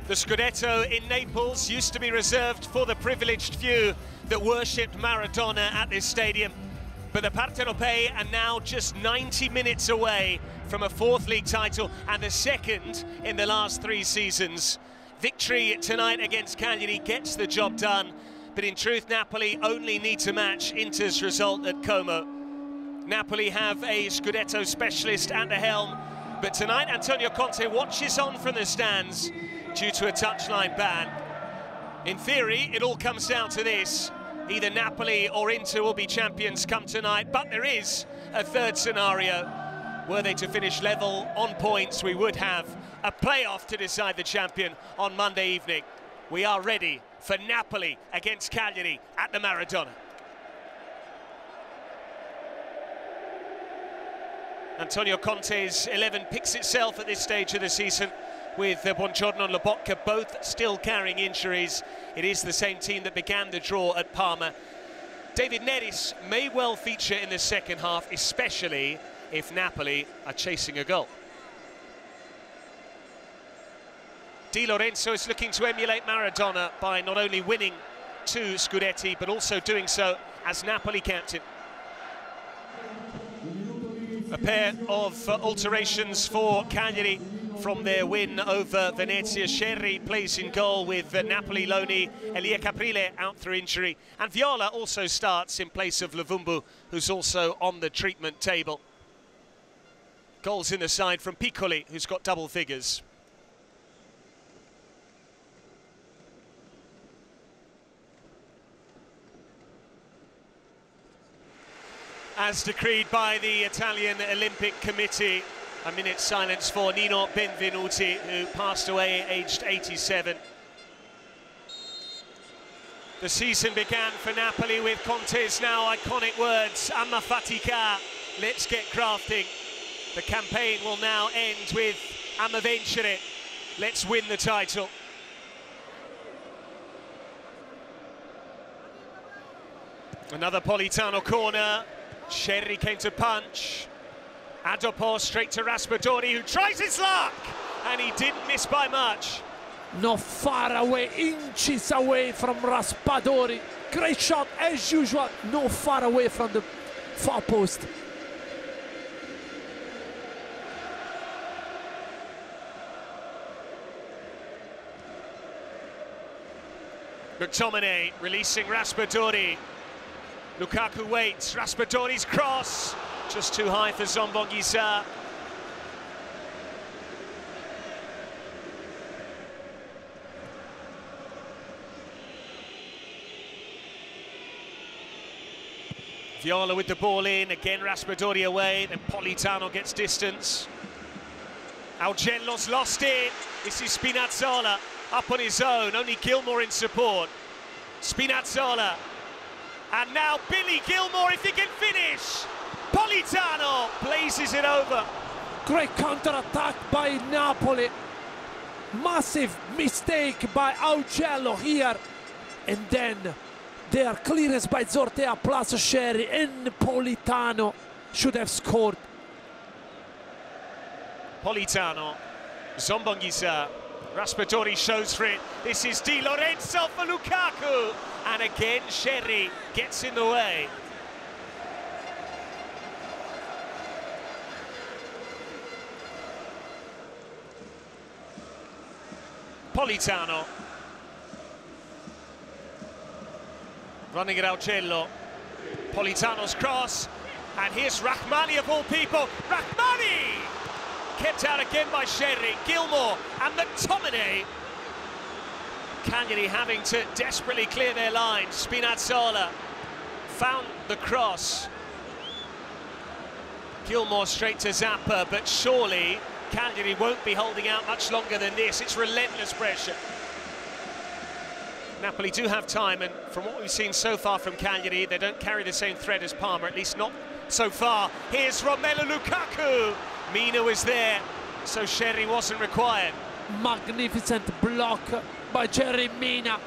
The Scudetto in Naples used to be reserved for the privileged few that worshipped Maradona at this stadium. But the Partenopei are now just 90 minutes away from a fourth league title and the second in the last 3 seasons. Victory tonight against Cagliari gets the job done, but in truth, Napoli only need to match Inter's result at Como. Napoli have a Scudetto specialist at the helm, but tonight Antonio Conte watches on from the stands due to a touchline ban. In theory, it all comes down to this. Either Napoli or Inter will be champions come tonight, but there is a third scenario. Were they to finish level on points, we would have a playoff to decide the champion on Monday evening. We are ready for Napoli against Cagliari at the Maradona. Antonio Conte's 11 picks itself at this stage of the season, with Buongiorno and Lobotka both still carrying injuries. It is the same team that began the draw at Parma. David Neres may well feature in the second half, especially if Napoli are chasing a goal. Di Lorenzo is looking to emulate Maradona by not only winning 2 Scudetti, but also doing so as Napoli captain. A pair of alterations for Cagliari from their win over Venezia. Scerri plays in goal with Napoli loanee Elia Caprile out through injury. And Viola also starts in place of Luvumbu, who's also on the treatment table. Goals in the side from Piccoli, who's got double figures. As decreed by the Italian Olympic Committee, a minute's silence for Nino Benvenuti, who passed away aged 87. The season began for Napoli with Conte's now iconic words, "Amma fatica, let's get crafting." The campaign will now end with "Amma vincere, let's win the title." Another Politano corner. Scerri came to punch. Adopo straight to Raspadori, who tries his luck, and he didn't miss by much. Not far away, inches away from Raspadori. Great shot as usual, not far away from the far post. McTominay releasing Raspadori. Lukaku waits, Raspadori's cross, just too high for Zombonguisa. Viola with the ball in, again Raspadori away, then Politano gets distance. Augello's lost it, this is Spinazzola up on his own, only Gilmour in support. Spinazzola. And now Billy Gilmour, if he can finish. Politano blazes it over. Great counter-attack by Napoli. Massive mistake by Augello here. And then their clearance by Zortea plus Scerri, and Politano should have scored. Politano, Zombonguisa, Raspadori shows for it. This is Di Lorenzo for Lukaku. And again, Scerri gets in the way. Politano. Running at Augello. Politano's cross. And here's Rachmani of all people. Rachmani! Kept out again by Scerri. Gilmour and McTominay. Cagliari having to desperately clear their lines. Spinazzola found the cross. Gilmour straight to Zappa, but surely Cagliari won't be holding out much longer than this. It's relentless pressure. Napoli do have time, and from what we've seen so far from Cagliari, they don't carry the same threat as Parma, at least not so far. Here's Romelu Lukaku. Mina was there, so Scerri wasn't required. Magnificent block by Jerry Mina.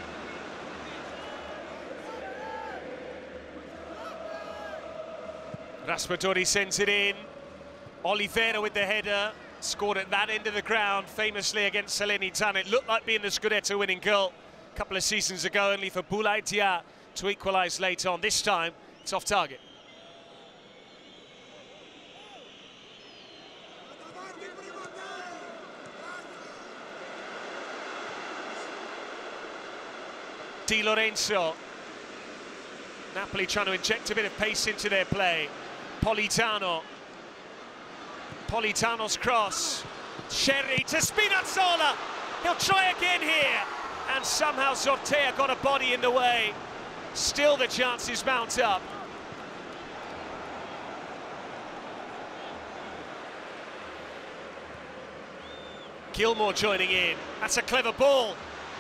Raspadori sends it in. Oliveira with the header. scored at that end of the ground, famously against Salernitana. It looked like being the Scudetto winning goal a couple of seasons ago, only for Boulaye Dia to equalise late on. This time, it's off target. Di Lorenzo. Napoli trying to inject a bit of pace into their play. Politano. Politano's cross. Sherry to Spinazzola. He'll try again here. And somehow Zortea got a body in the way. Still the chances mount up. Gilmour joining in. That's a clever ball.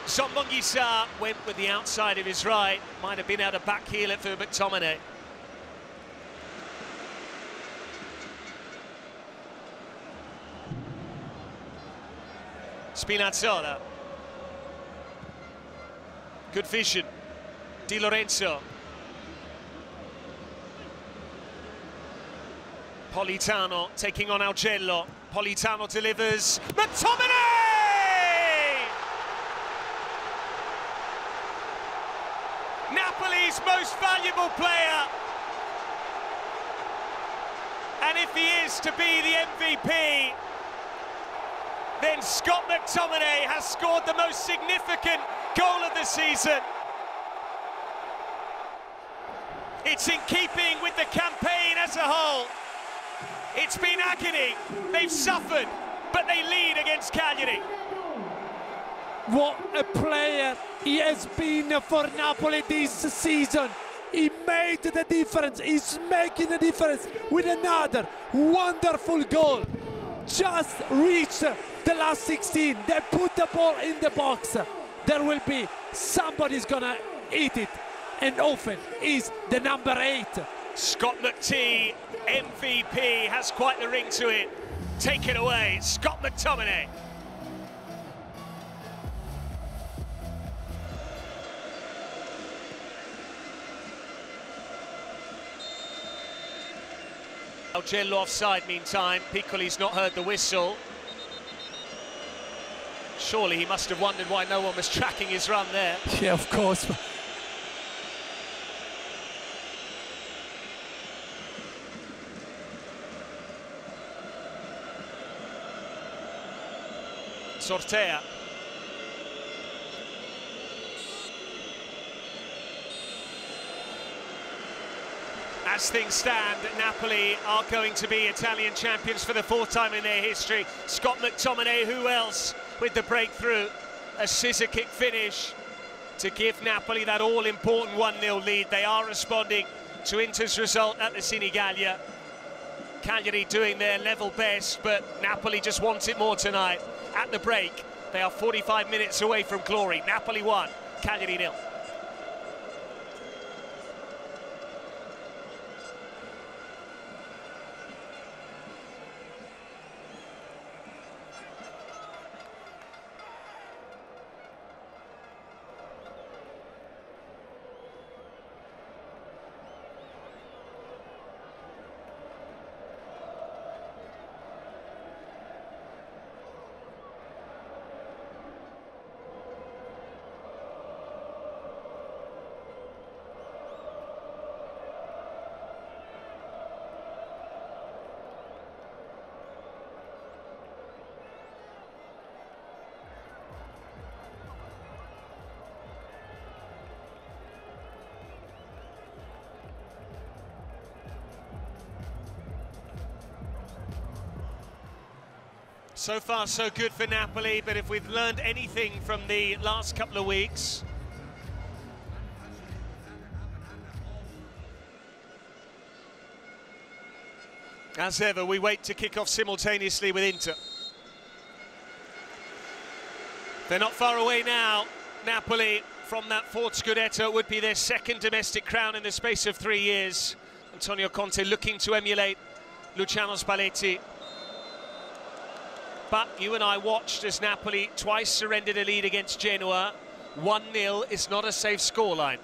Zombongisa went with the outside of his right. Might have been able to backheel it for McTominay. Spinazzola. Good vision. Di Lorenzo. Politano taking on Augello. Politano delivers. McTominay! Napoli's most valuable player. And if he is to be the MVP, then Scott McTominay has scored the most significant goal of the season. It's in keeping with the campaign as a whole. It's been agony. They've suffered, but they lead against Cagliari. What a player he has been for Napoli this season. He made the difference. He's making the difference with another wonderful goal. Just reached the last 16. They put the ball in the box. There will be somebody's gonna eat it, and often is the number 8. Scott McT, MVP, has quite the ring to it. Take it away, Scott McTominay. Augello offside meantime. Piccoli's not heard the whistle. Surely he must have wondered why no one was tracking his run there. Yeah, of course. Zortea. As things stand, Napoli are going to be Italian champions for the 4th time in their history. Scott McTominay, who else, with the breakthrough, a scissor kick finish to give Napoli that all-important 1-0 lead. They are responding to Inter's result at the Senigallia. Cagliari doing their level best, but Napoli just want it more tonight. At the break, they are 45 minutes away from glory. Napoli 1, Cagliari 0. So far, so good for Napoli, but if we've learned anything from the last couple of weeks, as ever, we wait to kick off simultaneously with Inter. They're not far away now, Napoli, from that 4th Scudetto. It would be their 2nd domestic crown in the space of 3 years. Antonio Conte looking to emulate Luciano Spalletti. But you and I watched as Napoli twice surrendered a lead against Genoa. 1-0 is not a safe scoreline.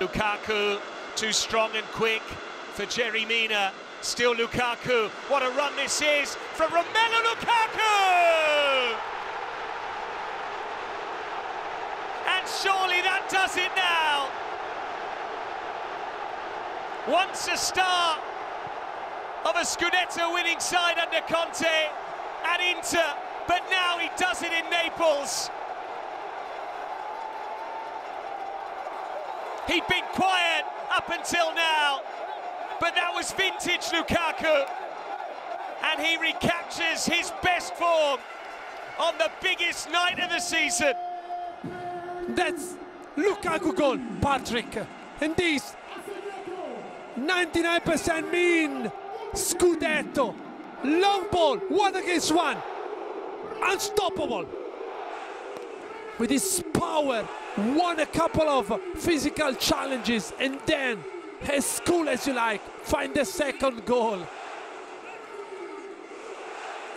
Lukaku, too strong and quick for Jerry Mina. Still Lukaku. What a run this is from Romelu Lukaku! And surely that does it now. Once a star of a Scudetto winning side under Conte at Inter, but now he does it in Naples. He'd been quiet up until now, but that was vintage Lukaku, and he recaptures his best form on the biggest night of the season. That's Lukaku goal, Patrick, and this 99% mean Scudetto, long ball, 1 against 1, unstoppable. With his power, won a couple of physical challenges, and then, as cool as you like, find the second goal.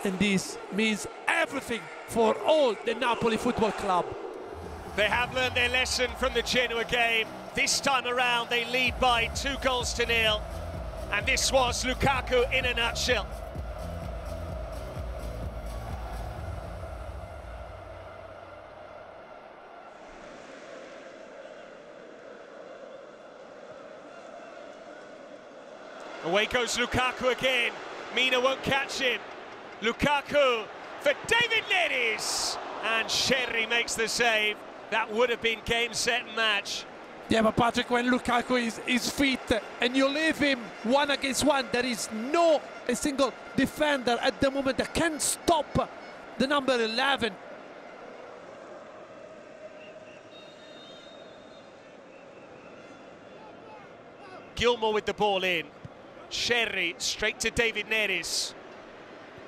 And this means everything for all the Napoli Football Club. They have learned their lesson from the Genoa game. This time around, they lead by 2-0, and this was Lukaku in a nutshell. Away goes Lukaku again. Mina won't catch him. Lukaku for David Neres, and Sherry makes the save. That would have been game, set, and match. Yeah, but Patrick, when Lukaku is fit and you leave him 1 against 1, there is no a single defender at the moment that can stop the number 11. Gilmour with the ball in. Sherry straight to David Neres.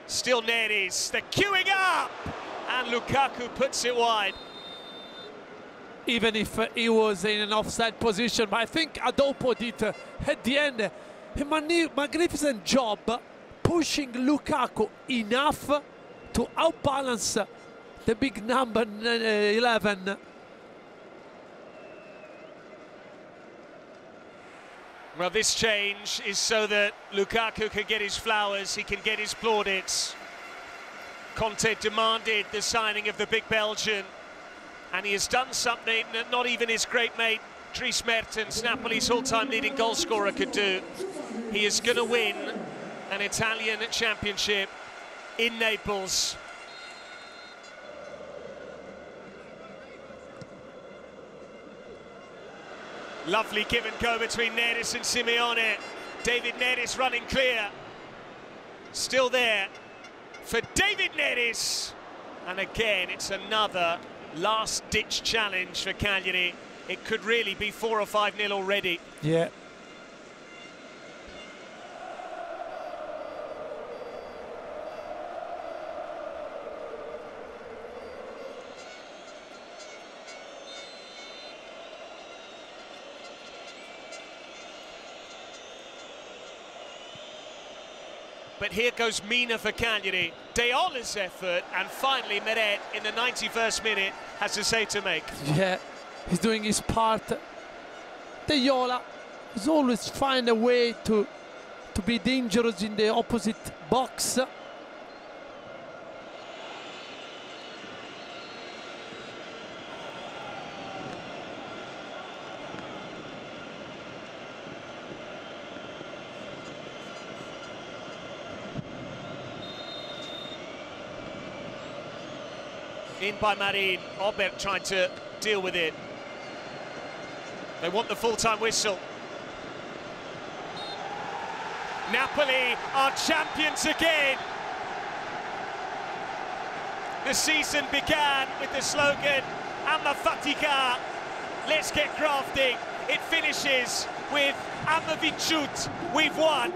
Still Neres, they're queuing up! And Lukaku puts it wide. Even if he was in an offside position, but I think Adopo did at the end a magnificent job pushing Lukaku enough to outbalance the big number 11. Well, this change is so that Lukaku can get his flowers, he can get his plaudits. Conte demanded the signing of the big Belgian, and he has done something that not even his great mate Dries Mertens, Napoli's all-time leading goalscorer, could do. He is going to win an Italian championship in Naples. Lovely give and go between Neres and Simeone. David Neres running clear. Still there for David Neres. And again, it's another last-ditch challenge for Cagliari. It could really be 4 or 5-0 already. Yeah. But here goes Mina for Cagliari. Deola's effort, and finally Meret in the 91st minute has a save to make. Yeah, he's doing his part. Deola has always find a way to be dangerous in the opposite box. In by Marin, Obert trying to deal with it. They want the full-time whistle. Napoli are champions again. The season began with the slogan, "Amma fatica," let's get crafting. It finishes with "Amma vincut," we've won.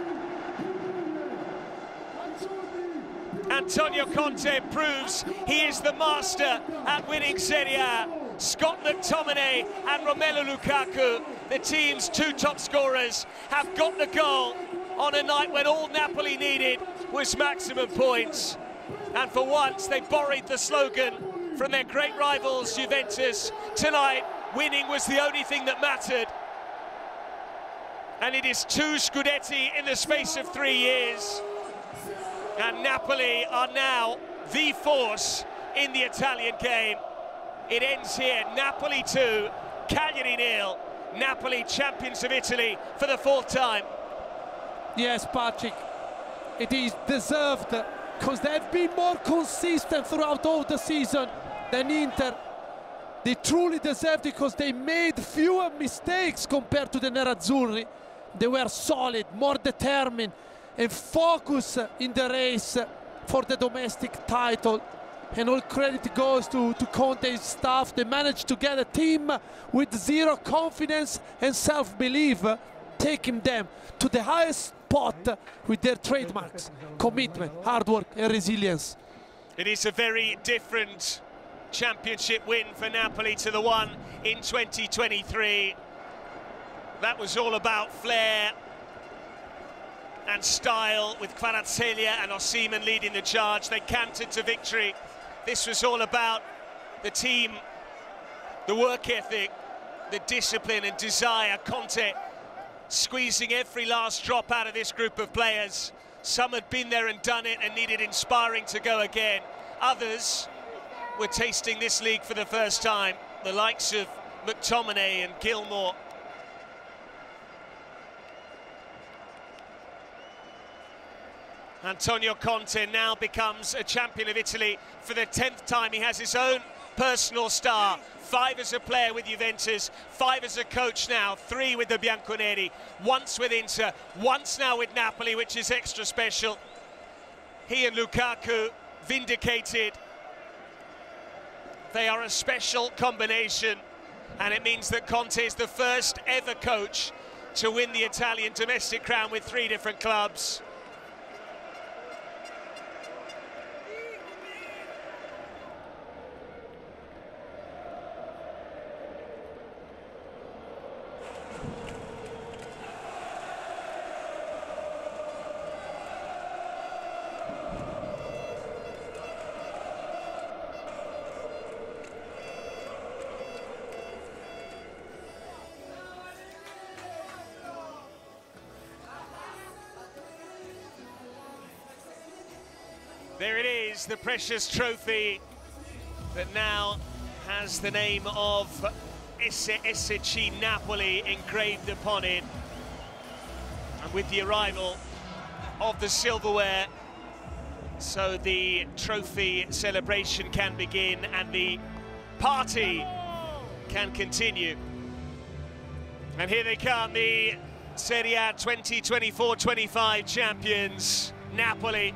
Antonio Conte proves he is the master at winning Serie A. Scott McTominay and Romelu Lukaku, the team's 2 top scorers, have got the goal on a night when all Napoli needed was maximum points. And for once, they borrowed the slogan from their great rivals, Juventus. Tonight, winning was the only thing that mattered. And it is 2 Scudetti in the space of 3 years. And Napoli are now the force in the Italian game. It ends here, Napoli 2, Cagliari 0. Napoli champions of Italy for the 4th time. Yes, Patrick, it is deserved because they've been more consistent throughout all the season than Inter. They truly deserved it because they made fewer mistakes compared to the Nerazzurri. They were solid, more determined, and focused in the race for the domestic title. And all credit goes to Conte's staff. They managed to get a team with zero confidence and self-belief, taking them to the highest spot with their trademarks: commitment, hard work, and resilience. It is a very different championship win for Napoli to the one in 2023. That was all about flair and style, with Kvaratskhelia and Osimhen leading the charge. They cantered to victory. This was all about the team, the work ethic, the discipline and desire. Conte squeezing every last drop out of this group of players. Some had been there and done it and needed inspiring to go again. Others were tasting this league for the first time, the likes of McTominay and Gilmour. Antonio Conte now becomes a champion of Italy for the 10th time. He has his own personal star, 5 as a player with Juventus, 5 as a coach now, 3 with the Bianconeri, once with Inter, once now with Napoli, which is extra special. He and Lukaku vindicated. They are a special combination, and it means that Conte is the first ever coach to win the Italian domestic crown with 3 different clubs. There it is, the precious trophy that now has the name of SSC Napoli engraved upon it. And with the arrival of the silverware, so the trophy celebration can begin and the party can continue. And here they come, the Serie A 2024-25 champions, Napoli.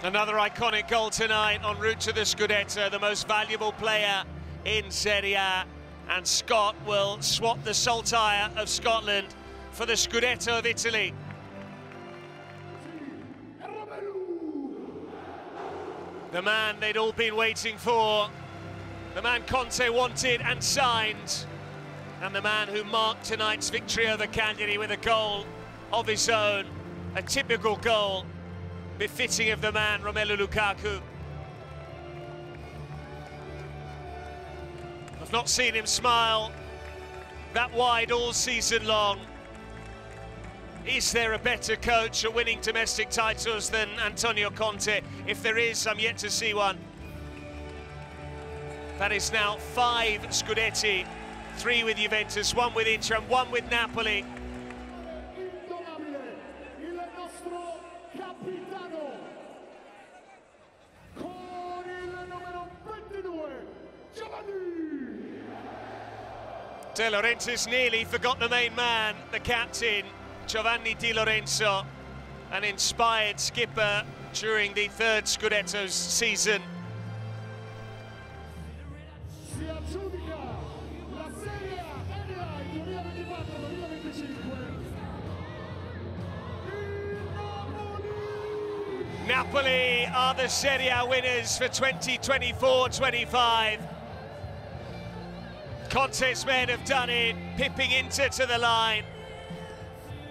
Another iconic goal tonight en route to the Scudetto, the most valuable player in Serie A. And Scott will swap the saltire of Scotland for the Scudetto of Italy. The man they'd all been waiting for, the man Conte wanted and signed, and the man who marked tonight's victory over Cagliari with a goal of his own, a typical goal befitting of the man, Romelu Lukaku. I've not seen him smile that wide all season long. Is there a better coach at winning domestic titles than Antonio Conte? If there is, I'm yet to see one. That is now 5 Scudetti, 3 with Juventus, 1 with Inter and 1 with Napoli. De Laurentiis nearly forgot the main man, the captain, Giovanni Di Lorenzo, an inspired skipper during the 3rd Scudetto season. Napoli are the Serie A winners for 2024-25. Conte's men have done it, pipping Inter to the line.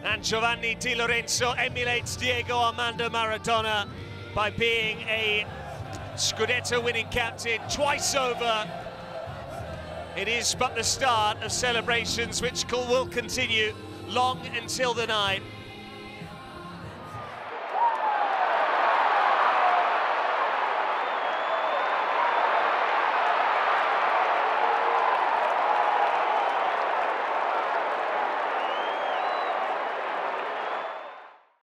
And Giovanni Di Lorenzo emulates Diego Armando Maradona by being a Scudetto winning captain twice over. It is but the start of celebrations which will continue long until the night.